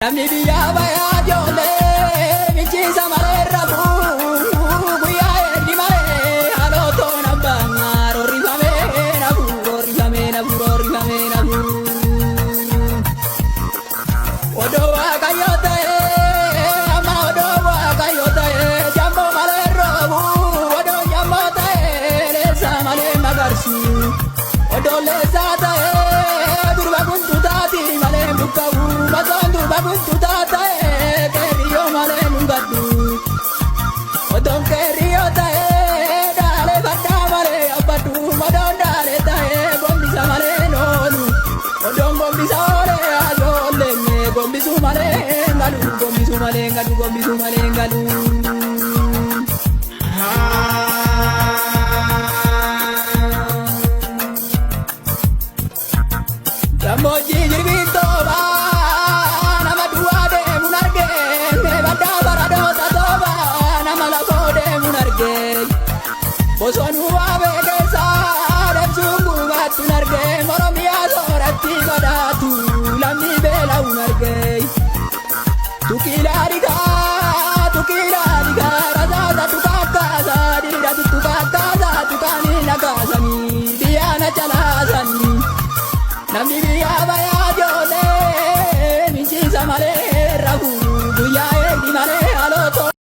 Namni biyyaa bayaa ijoollee michiisa malee rafuu guyyaa eegdi malee haalotoo nabbaa roorrifamee nafuu roorrifamee nafuu roorrifamee nafuu. Odoo waaqayyoo ta'ee amma odoo waaqayyoo ta'ee jamboo malee roobuu odoo jamboo ta'ee leessa malee magarsuu odoo leessaa ta'ee durba guntuutaati malee buqqa'uu. Baguntu taata'ee keeriyoo malee nungaddu odoon keeriyoo ta'ee daalee baddaa malee abbaddu odoon daalee ta'ee gombisa malee noolu odoon gombisa oolee ajoollee gombisuu malee ngalu gombisuu malee ngalu gombisuu malee ngalu. Gammoojjii jirbiin toobaa. Bosonuu waabee keessaa deemsuun gubaattuun argee Oromiyaa sooratti badhaatu lammii beela'uun argee. Tukiilaa dhigaa rasaasa tukaakaasaa diriiratu tukaakaasaa tukaanii nagaasanii biyyaana calaasanii namni.